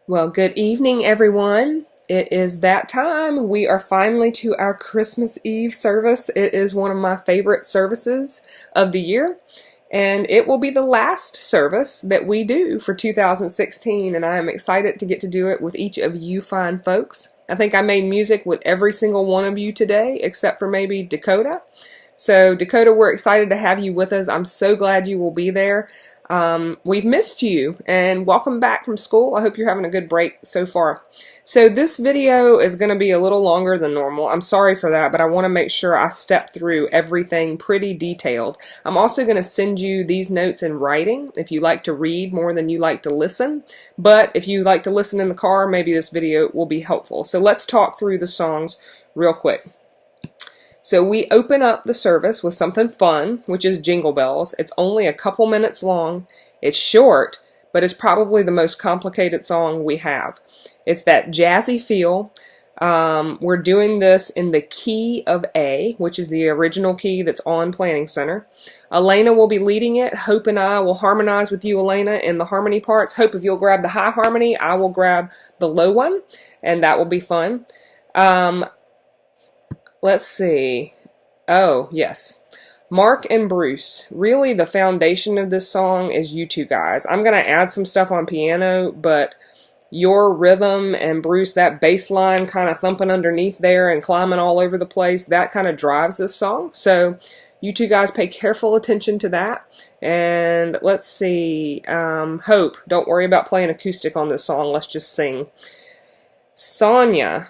Well, good evening, everyone. It is that time. We are finally to our Christmas Eve service. It is one of my favorite services of the year, and it will be the last service that we do for 2016, and I am excited to get to do it with each of you fine folks. I think I made music with every single one of you today, except for maybe Dakota. So, Dakota, we're excited to have you with us. I'm so glad you will be there. We've missed you, and welcome back from school. I hope you're having a good break so far. So this video is going to be a little longer than normal. I'm sorry for that, but I want to make sure I step through everything pretty detailed. I'm also going to send you these notes in writing if you like to read more than you like to listen. But if you like to listen in the car, maybe this video will be helpful. So let's talk through the songs real quick. So we open up the service with something fun, which is Jingle Bells. It's only a couple minutes long. It's short, but it's probably the most complicated song we have. It's that jazzy feel. We're doing this in the key of A, which is the original key that's on Planning Center. Elena will be leading it. Hope and I will harmonize with you, Elena, in the harmony parts. Hope, if you'll grab the high harmony, I will grab the low one, and that will be fun. Let's see. Oh, yes. Mark and Bruce. Really, the foundation of this song is you two guys. I'm going to add some stuff on piano, but your rhythm and Bruce, that bass line kind of thumping underneath there and climbing all over the place, that kind of drives this song. So you two guys pay careful attention to that. And let's see. Hope, don't worry about playing acoustic on this song. Let's just sing. Sonia.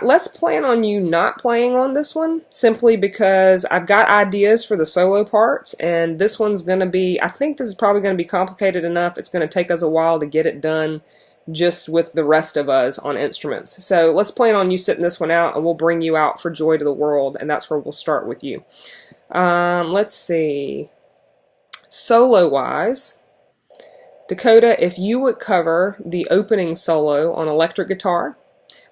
Let's plan on you not playing on this one, simply because I've got ideas for the solo parts, and this one's going to be, I think this is probably going to be complicated enough. It's going to take us a while to get it done just with the rest of us on instruments. So let's plan on you sitting this one out, and we'll bring you out for Joy to the World, and that's where we'll start with you. Let's see. Solo-wise, Dakota, if you would cover the opening solo on electric guitar,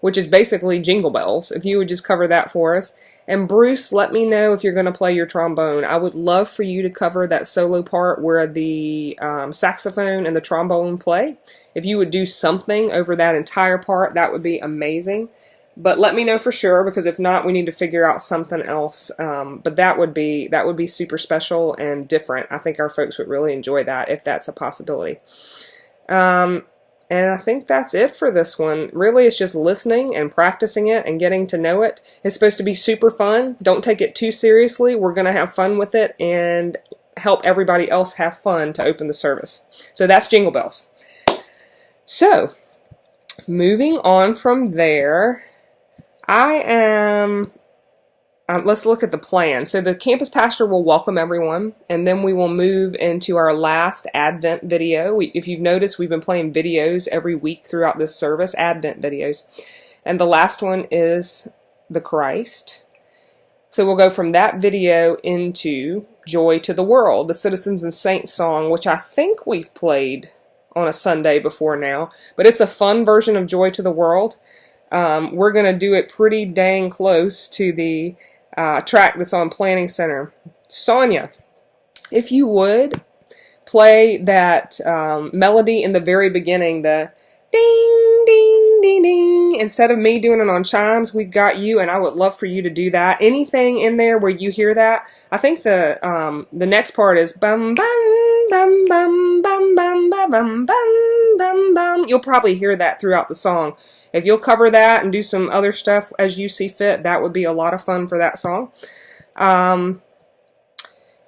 which is basically Jingle Bells, if you would just cover that for us. And Bruce, let me know if you're going to play your trombone. I would love for you to cover that solo part where the saxophone and the trombone play. If you would do something over that entire part, that would be amazing. But let me know for sure, because if not, we need to figure out something else. But that would be super special and different. I think our folks would really enjoy that if that's a possibility. And I think that's it for this one. Really, it's just listening and practicing it and getting to know it. It's supposed to be super fun. Don't take it too seriously. We're going to have fun with it and help everybody else have fun to open the service. So that's Jingle Bells. So, moving on from there, let's look at the plan. So the campus pastor will welcome everyone, and then we will move into our last Advent video. If you've noticed, we've been playing videos every week throughout this service, Advent videos. And the last one is the Christ. So we'll go from that video into Joy to the World, the Citizens and Saints song, which I think we've played on a Sunday before now. But it's a fun version of Joy to the World. We're going to do it pretty dang close to the track that's on Planning Center. Sonia, if you would play that melody in the very beginning, the ding, ding, ding, ding. Instead of me doing it on chimes, we've got you, and I would love for you to do that. Anything in there where you hear that, I think the next part is bum bum bum bum bum bum bum bum bum bum. You'll probably hear that throughout the song. If you'll cover that and do some other stuff as you see fit, that would be a lot of fun for that song.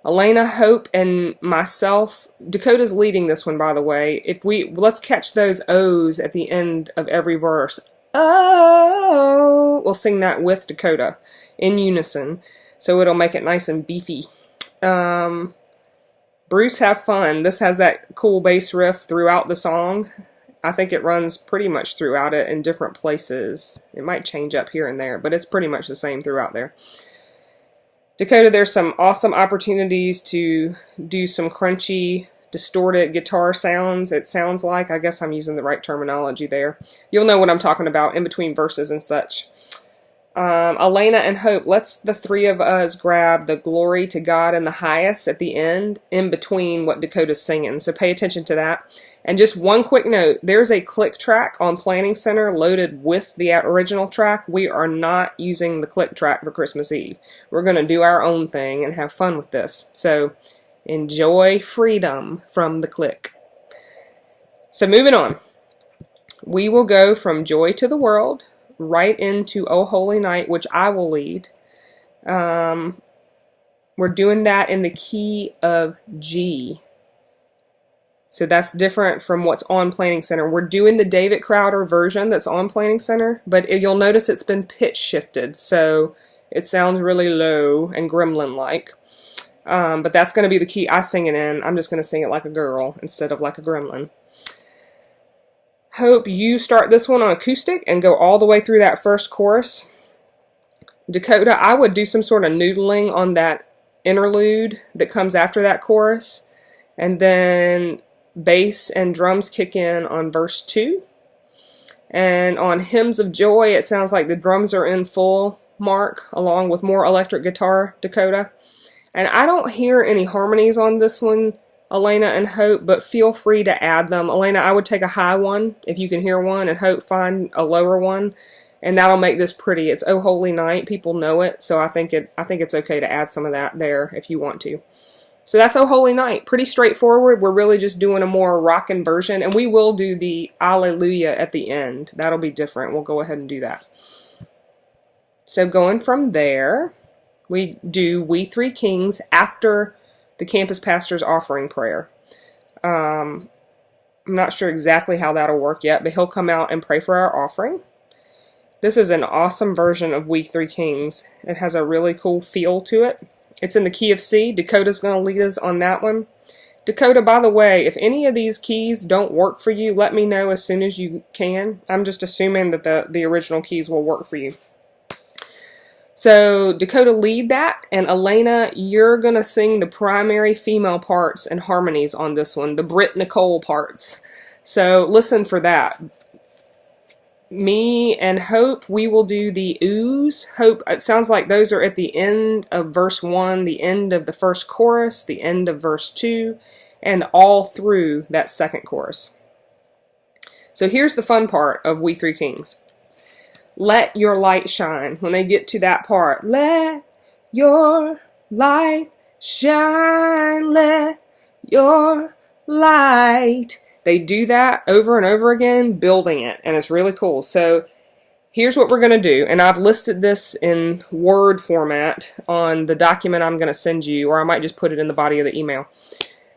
Elena, Hope, and myself. Dakota's leading this one, by the way. Let's catch those O's at the end of every verse. Oh, we'll sing that with Dakota in unison, so it'll make it nice and beefy. Bruce, have fun. This has that cool bass riff throughout the song. I think it runs pretty much throughout it in different places. It might change up here and there, but it's pretty much the same throughout there. Dakota, there's some awesome opportunities to do some crunchy, distorted guitar sounds. It sounds like, I guess I'm using the right terminology there. You'll know what I'm talking about in between verses and such. Elena and Hope, let's the three of us grab the glory to God in the highest at the end, in between what Dakota's singing. So pay attention to that. And just one quick note, there's a click track on Planning Center loaded with the original track. We are not using the click track for Christmas Eve. We're going to do our own thing and have fun with this. So enjoy freedom from the click. So moving on. We will go from Joy to the World right into O Holy Night, which I will lead. We're doing that in the key of G. So that's different from what's on Planning Center. We're doing the David Crowder version that's on Planning Center, but you'll notice it's been pitch shifted, so it sounds really low and gremlin-like. But that's going to be the key I sing it in. I'm just going to sing it like a girl instead of like a gremlin. Hope, you start this one on acoustic and go all the way through that first chorus. Dakota, I would do some sort of noodling on that interlude that comes after that chorus, and then bass and drums kick in on verse 2. And on Hymns of Joy, it sounds like the drums are in full mark, along with more electric guitar, Dakota. And I don't hear any harmonies on this one, Elena and Hope, but feel free to add them. Elena, I would take a high one if you can hear one, and Hope find a lower one, and that'll make this pretty. It's Oh Holy Night. People know it, so I think it's okay to add some of that there if you want to. So that's Oh Holy Night. Pretty straightforward. We're really just doing a more rockin' version, and we will do the Alleluia at the end. That'll be different. We'll go ahead and do that. So going from there, we do We Three Kings after the campus pastor's offering prayer. I'm not sure exactly how that'll work yet, but he'll come out and pray for our offering. This is an awesome version of We Three Kings. It has a really cool feel to it. It's in the key of C. Dakota's going to lead us on that one. Dakota, by the way, if any of these keys don't work for you, let me know as soon as you can. I'm just assuming that the original keys will work for you. So Dakota, lead that, and Elena, you're going to sing the primary female parts and harmonies on this one, the Britt Nicole parts. So listen for that. Me and Hope, we will do the oohs. Hope, it sounds like those are at the end of verse 1, the end of the first chorus, the end of verse 2, and all through that second chorus. So here's the fun part of We Three Kings. Let your light shine. When they get to that part, let your light shine, let your light. They do that over and over again, building it, and it's really cool. So here's what we're going to do, and I've listed this in Word format on the document I'm going to send you, or I might just put it in the body of the email.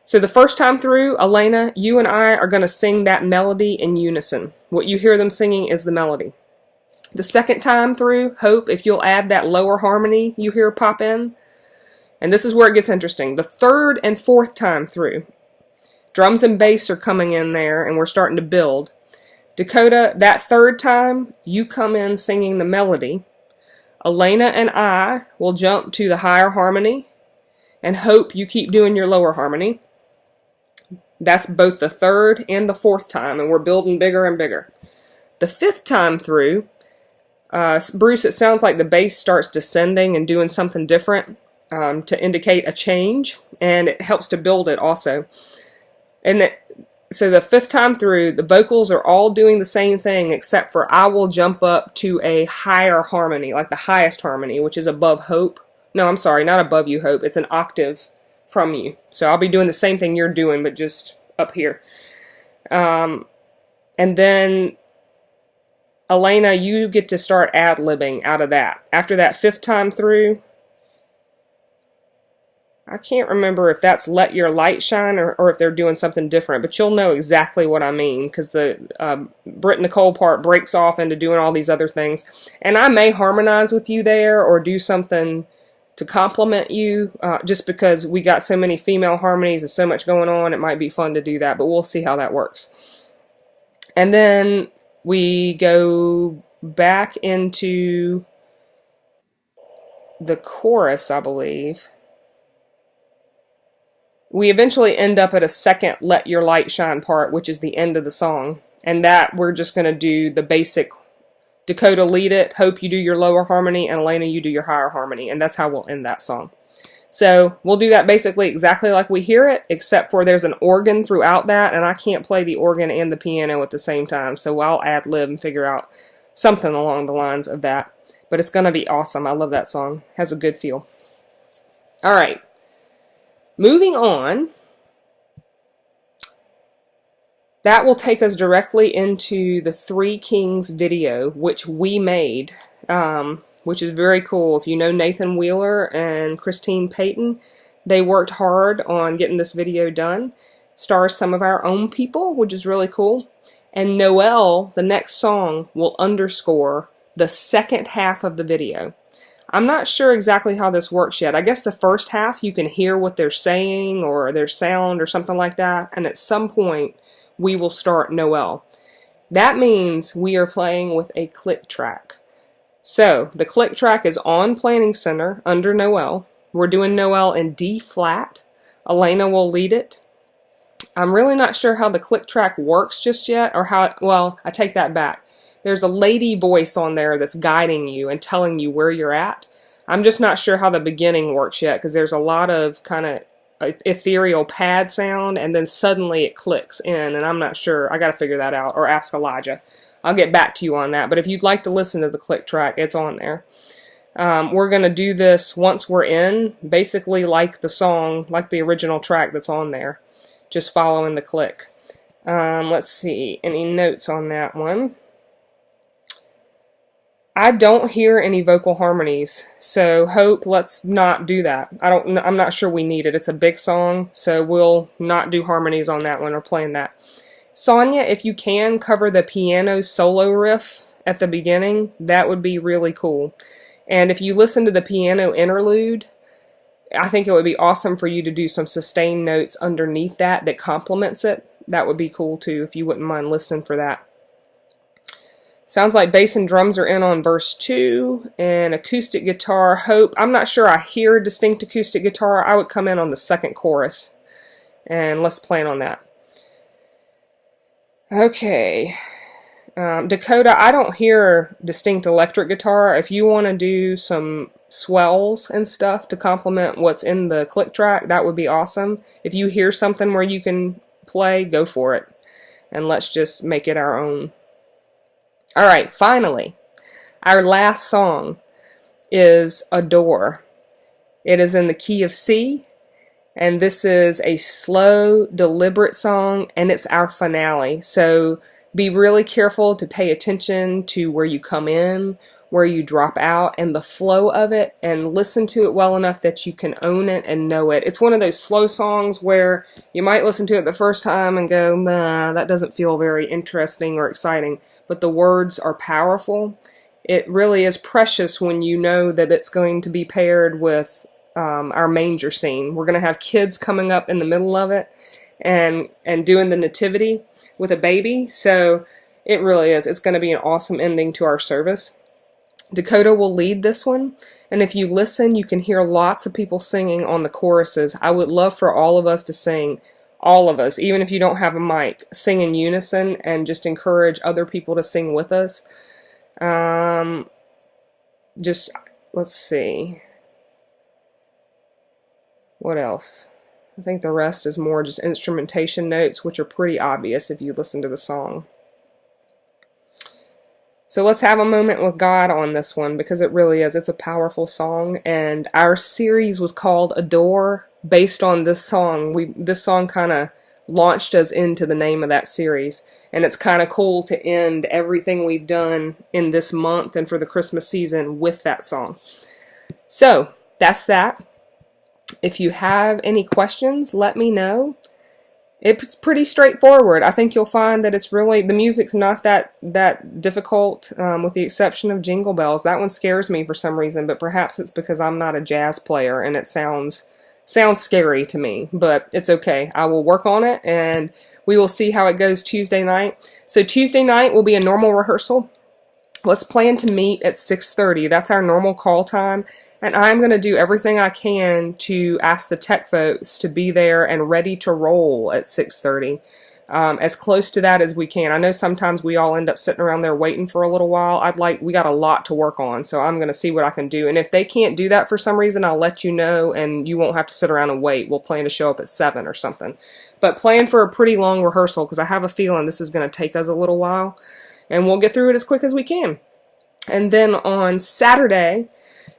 So the first time through, Elena, you and I are going to sing that melody in unison. What you hear them singing is the melody. The second time through, Hope, if you'll add that lower harmony you hear pop in, and this is where it gets interesting. The third and fourth time through, drums and bass are coming in there, and we're starting to build. Dakota, that third time, you come in singing the melody. Elena and I will jump to the higher harmony, and Hope, you keep doing your lower harmony. That's both the third and the fourth time, and we're building bigger and bigger. The fifth time through, Bruce, it sounds like the bass starts descending and doing something different to indicate a change, and it helps to build it also. And so the fifth time through, the vocals are all doing the same thing, except for I will jump up to a higher harmony, like the highest harmony, which is above Hope. No, I'm sorry, not above you, Hope. It's an octave from you. So I'll be doing the same thing you're doing, but just up here. And then Elena, you get to start ad-libbing out of that. After that fifth time through, I can't remember if that's Let Your Light Shine or if they're doing something different, but you'll know exactly what I mean, because the Britt Nicole part breaks off into doing all these other things. And I may harmonize with you there or do something to compliment you, just because we got so many female harmonies and so much going on, it might be fun to do that, but we'll see how that works. And then we go back into the chorus, I believe. We eventually end up at a second Let Your Light Shine part, which is the end of the song. And that we're just going to do the basic Dakota lead it, Hope you do your lower harmony, and Elena you do your higher harmony, and that's how we'll end that song. So we'll do that basically exactly like we hear it, except for there's an organ throughout that, and I can't play the organ and the piano at the same time, so I'll ad-lib and figure out something along the lines of that. But it's going to be awesome. I love that song. Has a good feel. All right. Moving on. That will take us directly into the Three Kings video, which we made, which is very cool. If you know Nathan Wheeler and Christine Payton, they worked hard on getting this video done. Stars some of our own people, which is really cool. And Noel, the next song, will underscore the second half of the video. I'm not sure exactly how this works yet. I guess the first half you can hear what they're saying or their sound or something like that, and at some point we will start Noel. That means we are playing with a click track. So the click track is on Planning Center under Noel. We're doing Noel in D flat. Elena will lead it. I'm really not sure how the click track works just yet, or how, well, I take that back. There's a lady voice on there that's guiding you and telling you where you're at. I'm just not sure how the beginning works yet, because there's a lot of kind of ethereal pad sound, and then suddenly it clicks in, and I'm not sure. I got to figure that out, or ask Elijah. I'll get back to you on that, but if you'd like to listen to the click track, it's on there. We're going to do this once we're in, basically like the song, like the original track that's on there, just following the click. Let's see, any notes on that one? I don't hear any vocal harmonies, so Hope, let's not do that. I'm not sure we need it. It's a big song, so we'll not do harmonies on that one or playing that. Sonia, if you can cover the piano solo riff at the beginning, that would be really cool. And if you listen to the piano interlude, I think it would be awesome for you to do some sustained notes underneath that complements it. That would be cool too, if you wouldn't mind listening for that. Sounds like bass and drums are in on verse 2, and acoustic guitar, Hope. I'm not sure I hear distinct acoustic guitar. I would come in on the second chorus, and let's plan on that. Okay. Dakota, I don't hear distinct electric guitar. If you want to do some swells and stuff to complement what's in the click track, that would be awesome. If you hear something where you can play, go for it. And let's just make it our own. Alright, finally, our last song is Adore. It is in the key of C, and this is a slow, deliberate song, and it's our finale. So be really careful to pay attention to where you come in, where you drop out, and the flow of it, and listen to it well enough that you can own it and know it. It's one of those slow songs where you might listen to it the first time and go, nah, that doesn't feel very interesting or exciting, but the words are powerful. It really is precious when you know that it's going to be paired with our manger scene. We're going to have kids coming up in the middle of it and doing the nativity with a baby, so it really is. It's going to be an awesome ending to our service. Dakota will lead this one, and if you listen, you can hear lots of people singing on the choruses. I would love for all of us to sing, all of us, even if you don't have a mic, sing in unison and just encourage other people to sing with us. Just, let's see. What else? I think the rest is more just instrumentation notes, which are pretty obvious if you listen to the song. So let's have a moment with God on this one, because it really is. It's a powerful song, and our series was called Adore based on this song. This song kind of launched us into the name of that series, and it's kind of cool to end everything we've done in this month and for the Christmas season with that song. So that's that. If you have any questions, let me know. It's pretty straightforward. I think you'll find that it's really, the music's not that difficult, with the exception of Jingle Bells. That one scares me for some reason, but perhaps it's because I'm not a jazz player and it sounds scary to me, but it's okay. I will work on it, and we will see how it goes Tuesday night. So Tuesday night will be a normal rehearsal. Let's plan to meet at 6:30. That's our normal call time. And I'm going to do everything I can to ask the tech folks to be there and ready to roll at 6:30. as close to that as we can. I know sometimes we all end up sitting around there waiting for a little while. We got a lot to work on, so I'm going to see what I can do. And if they can't do that for some reason, I'll let you know, and you won't have to sit around and wait. We'll plan to show up at 7 or something. But plan for a pretty long rehearsal, because I have a feeling this is going to take us a little while, and we'll get through it as quick as we can. And then on Saturday,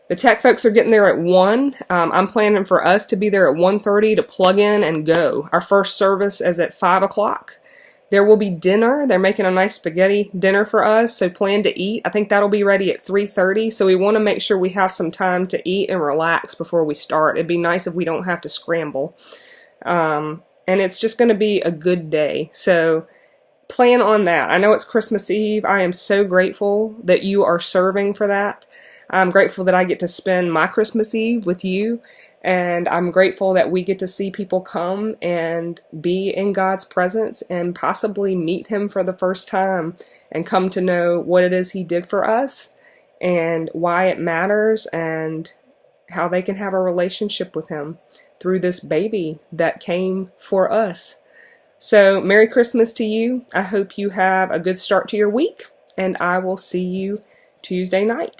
the tech folks are getting there at 1. I'm planning for us to be there at 1:30 to plug in and go. Our first service is at 5 o'clock. There will be dinner. They're making a nice spaghetti dinner for us, so plan to eat. I think that'll be ready at 3:30, so we want to make sure we have some time to eat and relax before we start. It'd be nice if we don't have to scramble. And it's just going to be a good day, so plan on that. I know it's Christmas Eve. I am so grateful that you are serving for that. I'm grateful that I get to spend my Christmas Eve with you, and I'm grateful that we get to see people come and be in God's presence and possibly meet Him for the first time and come to know what it is He did for us and why it matters and how they can have a relationship with Him through this baby that came for us. So, Merry Christmas to you. I hope you have a good start to your week, and I will see you Tuesday night.